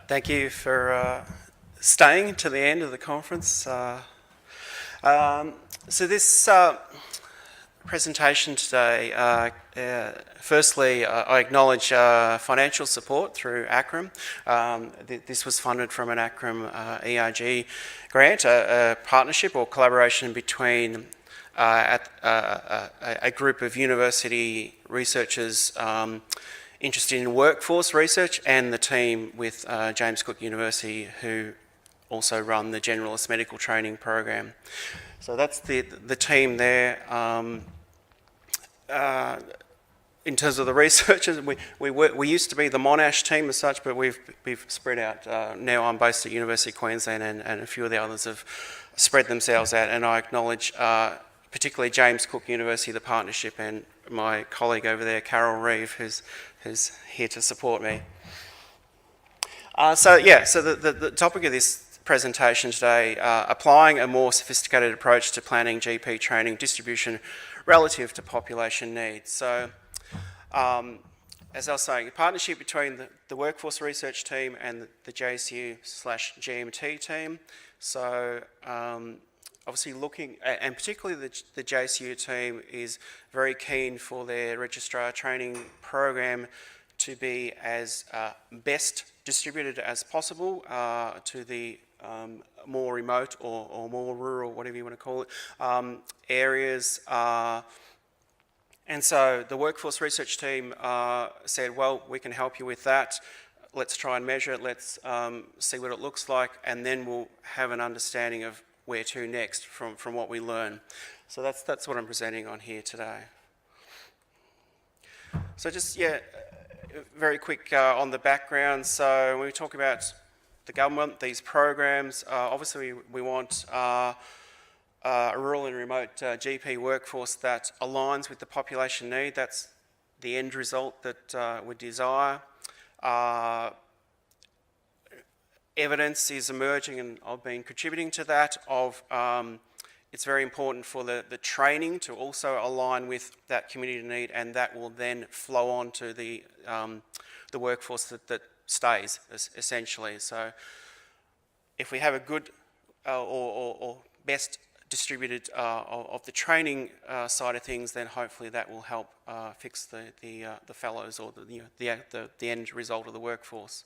Thank you for staying to the end of the conference. So this presentation today, firstly, I acknowledge financial support through ACRM. This was funded from an ACRM ERG grant, a partnership or collaboration between a group of university researchers interested in workforce research and the team with James Cook University, who also run the generalist medical training program. So that's the team there. In terms of the researchers, we used to be the Monash team as such, but we've spread out. Now I'm based at University of Queensland, and a few of the others have spread themselves out, and I acknowledge particularly James Cook University, the partnership, and my colleague over there, Carol Reeve, who's here to support me. So the topic of this presentation today, applying a more sophisticated approach to planning GP training distribution relative to population needs. So, as I was saying, a partnership between the workforce research team and the JCU/GMT team. So, obviously looking, and particularly the JCU team is very keen for their registrar training program to be as best distributed as possible to the more remote or more rural, whatever you want to call it, areas. And so the workforce research team said, well, we can help you with that. Let's try and measure it. Let's see what it looks like, and then we'll have an understanding of where to next from what we learn. So that's what I'm presenting on here today. So just, very quick on the background. So when we talk about the government, these programs, obviously we want a rural and remote GP workforce that aligns with the population need. That's the end result that we desire. Evidence is emerging, and I've been contributing to that, of it's very important for the training to also align with that community need, and that will then flow on to the workforce that stays, essentially. So if we have a good or best distributed of the training side of things, then hopefully that will help fix the fellows or the end result of the workforce.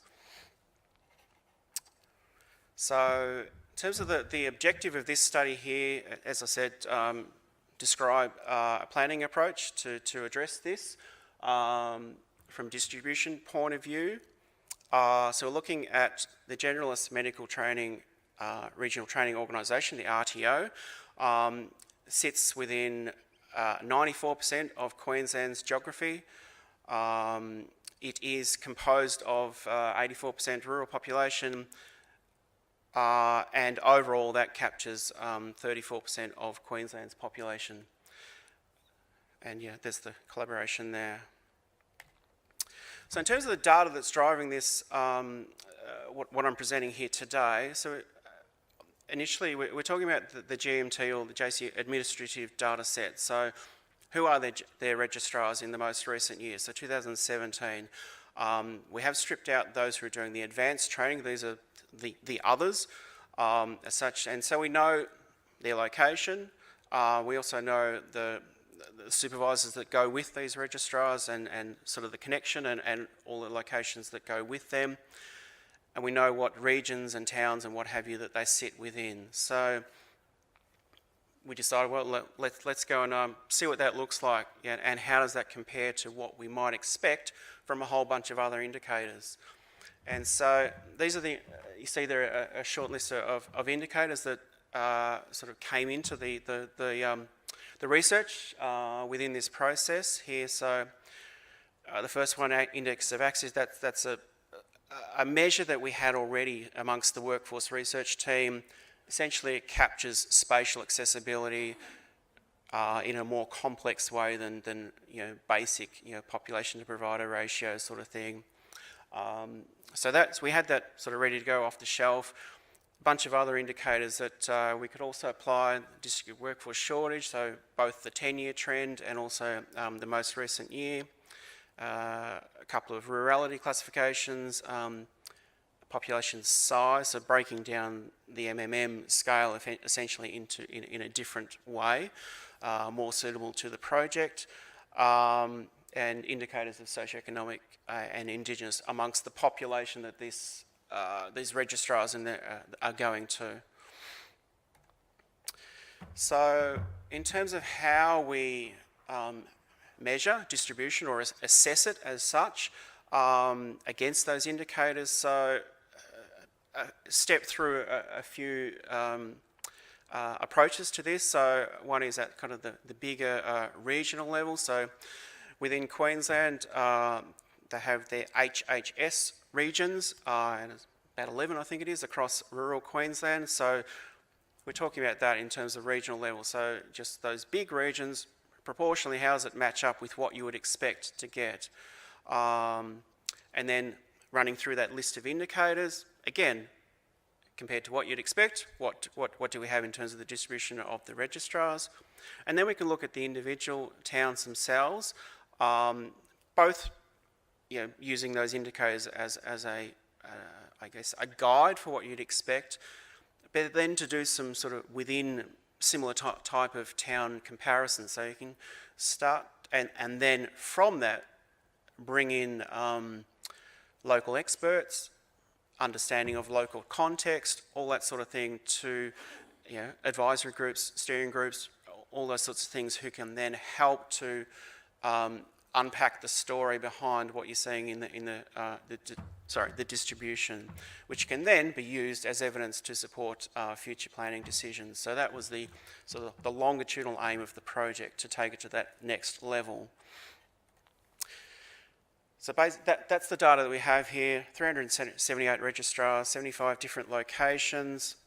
So in terms of the objective of this study here, as I said, describe a planning approach to address this from distribution point of view. So we're looking at the Generalist Medical Training Regional Training Organisation, the RTO, sits within 94% of Queensland's geography. It is composed of 84% rural population, and overall that captures 34% of Queensland's population. And there's the collaboration there. So in terms of the data that's driving this, what I'm presenting here today, so initially we're talking about the GMT or the JC administrative data set. So who are their registrars in the most recent years? So 2017, we have stripped out those who are doing the advanced training. These are the others as such, and so we know their location. We also know the supervisors that go with these registrars and sort of the connection and all the locations that go with them. And we know what regions and towns and what have you that they sit within. So we decided, well, let's go and see what that looks like, and how does that compare to what we might expect from a whole bunch of other indicators. And so these are you see there a short list of indicators that sort of came into the research within this process here. So the first one, index of access, that's a measure that we had already amongst the workforce research team. Essentially it captures spatial accessibility in a more complex way than basic population to provider ratio sort of thing. So we had that sort of ready to go off the shelf. A bunch of other indicators that we could also apply: district workforce shortage, so both the 10-year trend and also the most recent year. A couple of rurality classifications, population size, so breaking down the MMM scale essentially in a different way, more suitable to the project, and indicators of socioeconomic and Indigenous amongst the population that these registrars are going to. So in terms of how we measure distribution or assess it as such against those indicators, so step through a few approaches to this. So one is at kind of the bigger regional level. So within Queensland, they have their HHS regions, and it's about 11, I think it is, across rural Queensland. So we're talking about that in terms of regional level. So just those big regions, proportionally, how does it match up with what you would expect to get? And then running through that list of indicators, again, compared to what you'd expect, what do we have in terms of the distribution of the registrars? And then we can look at the individual towns themselves, both using those indicators as a, I guess, a guide for what you'd expect, but then to do some sort of within similar type of town comparison. So you can start and then from that bring in local experts, understanding of local context, all that sort of thing, to advisory groups, steering groups, all those sorts of things, who can then help to unpack the story behind what you're seeing in the distribution, which can then be used as evidence to support future planning decisions. So that was the sort of the longitudinal aim of the project, to take it to that next level. So that's the data that we have here: 378 registrars, 75 different locations,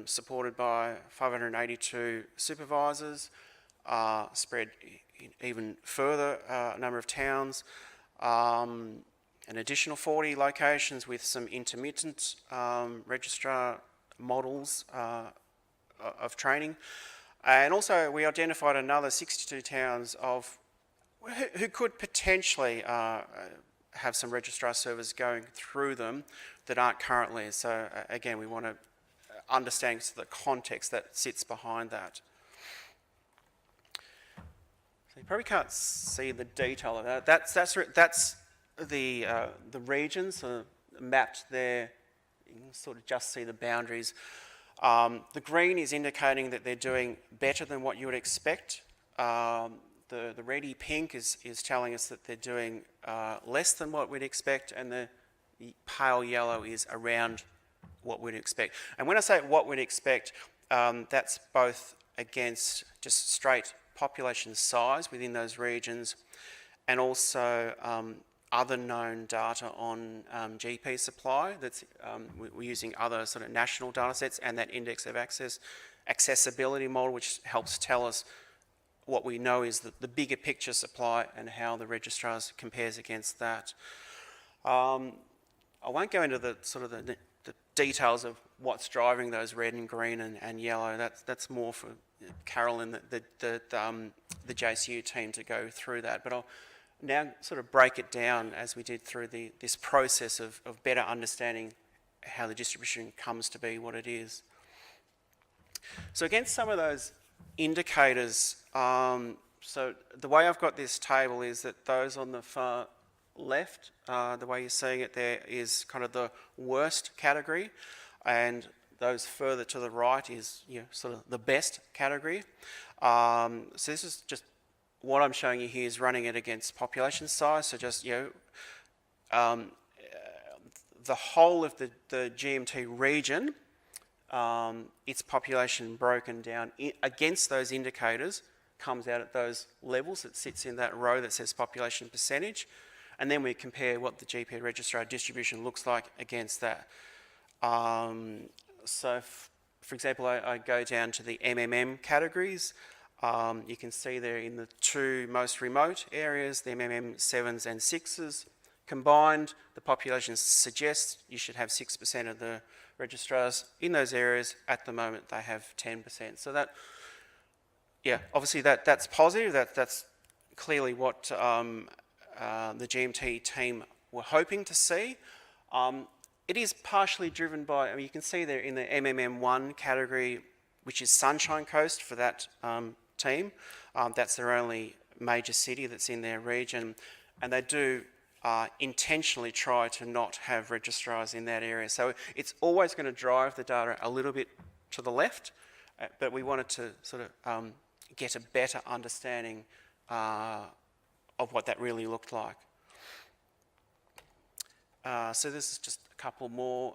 supported by 582 supervisors, spread even further number of towns, an additional 40 locations with some intermittent registrar models of training. And also we identified another 62 towns who could potentially have some registrar servers going through them that aren't currently. So again, we want to understand the context that sits behind that. So you probably can't see the detail of that. That's the regions mapped there. You can sort of just see the boundaries. The green is indicating that they're doing better than what you would expect. The reddy pink is telling us that they're doing less than what we'd expect, and the pale yellow is around what we'd expect. And when I say what we'd expect, that's both against just straight population size within those regions, and also other known data on GP supply. That's we're using other sort of national data sets, and that index of accessibility model, which helps tell us what we know is the bigger picture supply and how the registrars compares against that. I won't go into the sort of the details of what's driving those red and green and yellow. That's more for Carol and the JCU team to go through that. But I'll now sort of break it down as we did through this process of better understanding how the distribution comes to be what it is. So against some of those indicators, so the way I've got this table is that those on the far left, the way you're seeing it there, is kind of the worst category, and those further to the right is sort of the best category. So this is just what I'm showing you here is running it against population size. So just the whole of the GMT region, its population broken down against those indicators comes out at those levels. It sits in that row that says population percentage, and then we compare what the GP registrar distribution looks like against that. So for example, I go down to the MMM categories. You can see there in the two most remote areas, the MMM 7s and 6s combined, the population suggests you should have 6% of the registrars in those areas. At the moment they have 10%. So that, obviously that's positive. That's clearly what the GMT team were hoping to see. it is partially driven by, I mean, you can see there in the MMM1 category, which is Sunshine Coast for that team. That's their only major city that's in their region, and they do intentionally try to not have registrars in that area. So it's always going to drive the data a little bit to the left, but we wanted to sort of get a better understanding of what that really looked like. So this is just a couple more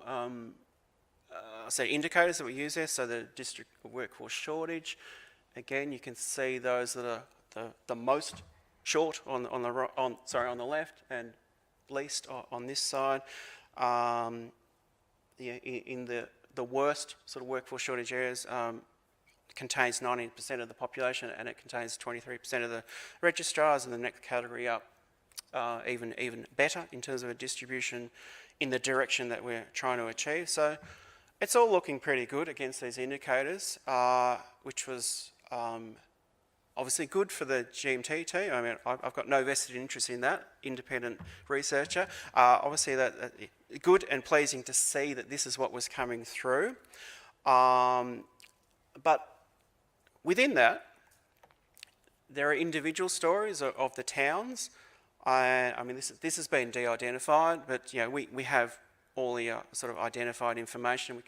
indicators that we use there. So the district workforce shortage. Again, you can see those that are the most short on the left and least on this side. In the worst sort of workforce shortage areas, contains 90% of the population, and it contains 23% of the registrars. And the next category up, even better in terms of a distribution in the direction that we're trying to achieve. So it's all looking pretty good against these indicators, which was obviously good for the GMT team. I mean, I've got no vested interest in that, independent researcher. Obviously that good and pleasing to see that this is what was coming through. But within that, there are individual stories of the towns. I mean, this has been de-identified, but we have all the sort of identified information.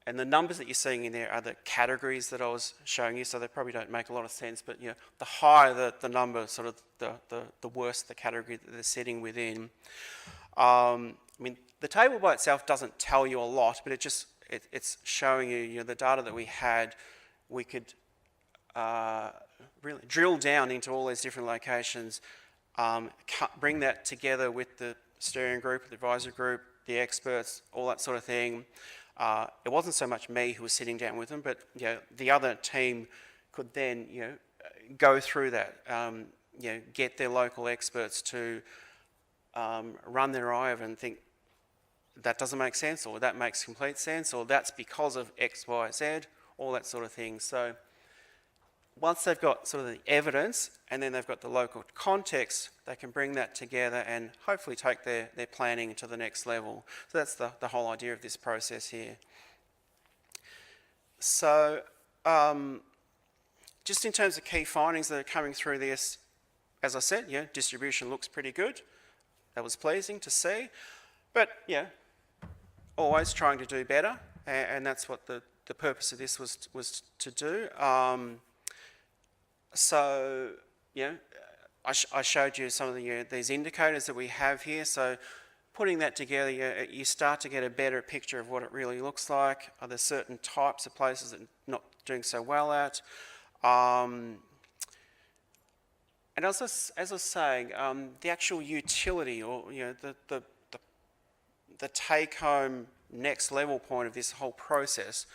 And the numbers that you're seeing in there are the categories that I was showing you, so they probably don't make a lot of sense. But the higher the number, sort of the worse the category that they're sitting within. I mean, the table by itself doesn't tell you a lot, but it's showing you, the data that we had. We could really drill down into all these different locations, bring that together with the steering group, the advisor group, the experts, all that sort of thing. It wasn't so much me who was sitting down with them, but the other team could then go through that, get their local experts to run their eye over and think that doesn't make sense, or that makes complete sense, or that's because of X, Y, Z, all that sort of thing. So once they've got sort of the evidence and then they've got the local context, they can bring that together and hopefully take their planning to the next level. So that's the whole idea of this process here. So just in terms of key findings that are coming through this, as I said, distribution looks pretty good. That was pleasing to see. But always trying to do better, and that's what the purpose of this was to do. So, I showed you some of these indicators that we have here. So putting that together, you start to get a better picture of what it really looks like. Are there certain types of places that are not doing so well at? And as I was saying, the actual utility, or the take-home next level point of this whole process,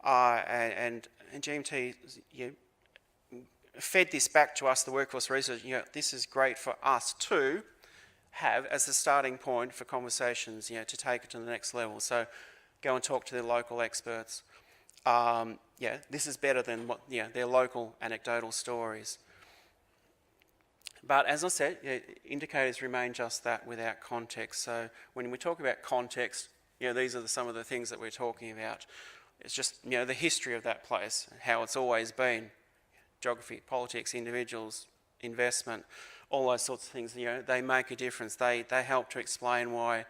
and GMT fed this back to us, the workforce research. This is great for us to have as the starting point for conversations, to take it to the next level. So go and talk to their local experts. This is better than what their local anecdotal stories. But as I said, indicators remain just that, without context. So when we talk about context, these are some of the things that we're talking about. It's just the history of that place, how it's always been. Geography, politics, individuals, investment, all those sorts of things. They make a difference. They help to explain why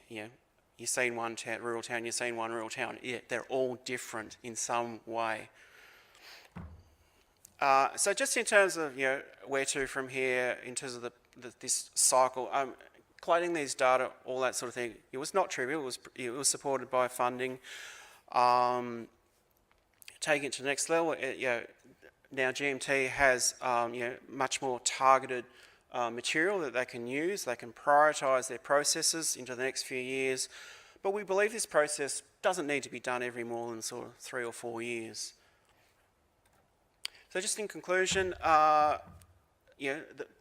you've seen one rural town, you've seen one rural town. They're all different in some way. So just in terms of where to from here, in terms of this cycle, collating these data, all that sort of thing, it was not trivial. It was supported by funding. Taking it to the next level, now GMT has much more targeted material that they can use. They can prioritise their processes into the next few years. But we believe this process doesn't need to be done every more than sort of 3 or 4 years. So just in conclusion,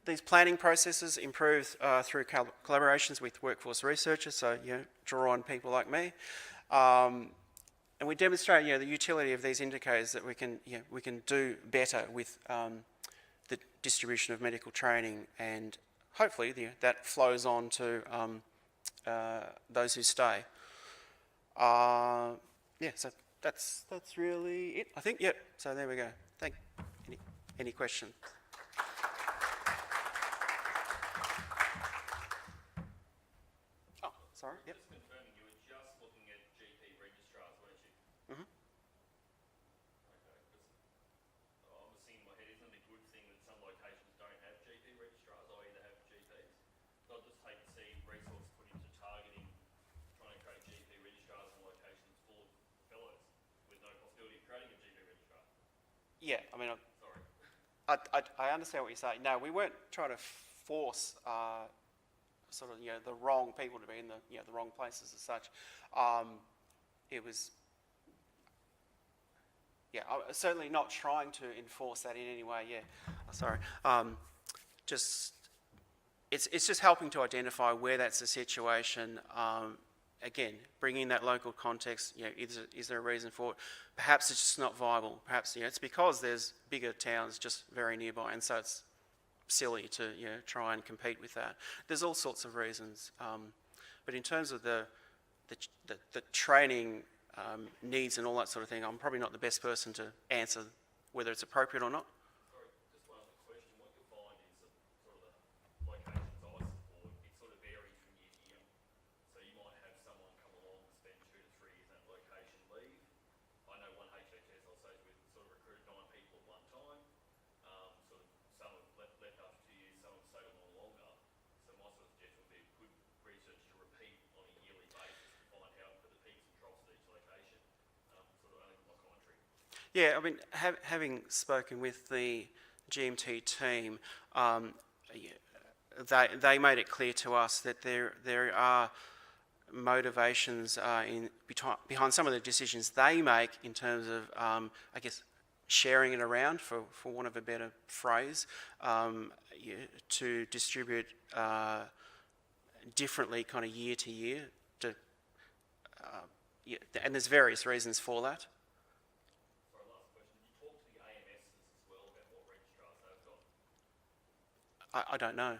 these planning processes improve through collaborations with workforce researchers, so draw on people like me. And we demonstrate the utility of these indicators, that we can do better with the distribution of medical training, and hopefully that flows on to those who stay. So that's really it, I think. Yep. So there we go. Any questions? Oh, sorry. Yep. Just confirming, you were just looking at GP registrars, weren't you? Mm-hmm. Okay, because I'm just thinking in my head, isn't it a good thing that some locations don't have GP registrars, i.e. they have GPs? So I'd just hate to see resources put into targeting, trying to create GP registrars in locations full of fellows with no possibility of creating a GP registrar. Yeah, I mean, Sorry. I understand what you're saying. No, we weren't trying to force sort of the wrong people to be in the wrong places as such. It was certainly not trying to enforce that in any way. Yeah, sorry. Just it's just helping to identify where that's the situation. Again, bringing that local context. Is there a reason for it? Perhaps it's just not viable. Perhaps it's because there's bigger towns just very nearby, and so it's silly to try and compete with that. There's all sorts of reasons, but in terms of the training needs and all that sort of thing, I'm probably not the best person to answer whether it's appropriate or not. Sorry, just one other question. What you'll find is that sort of the locations I support, it sort of varies from year to year. So you might have someone come along and spend 2 to 3 years in that location, leave. I know one HHS I was with sort of recruited 9 people at one time. Sort of some have left after 2 years, some have stayed on a little longer. So my sort of suggestion would be good research to repeat on a yearly basis to find out for the peaks and troughs at each location. Sort of only my commentary. Yeah, I mean, having spoken with the GMT team, they made it clear to us that there are motivations behind some of the decisions they make in terms of, I guess, sharing it around, for want of a better phrase, to distribute differently kind of year to year. And there's various reasons for that. Sorry, last question. Did you talk to the AMSs as well about what registrars they've got? I don't know.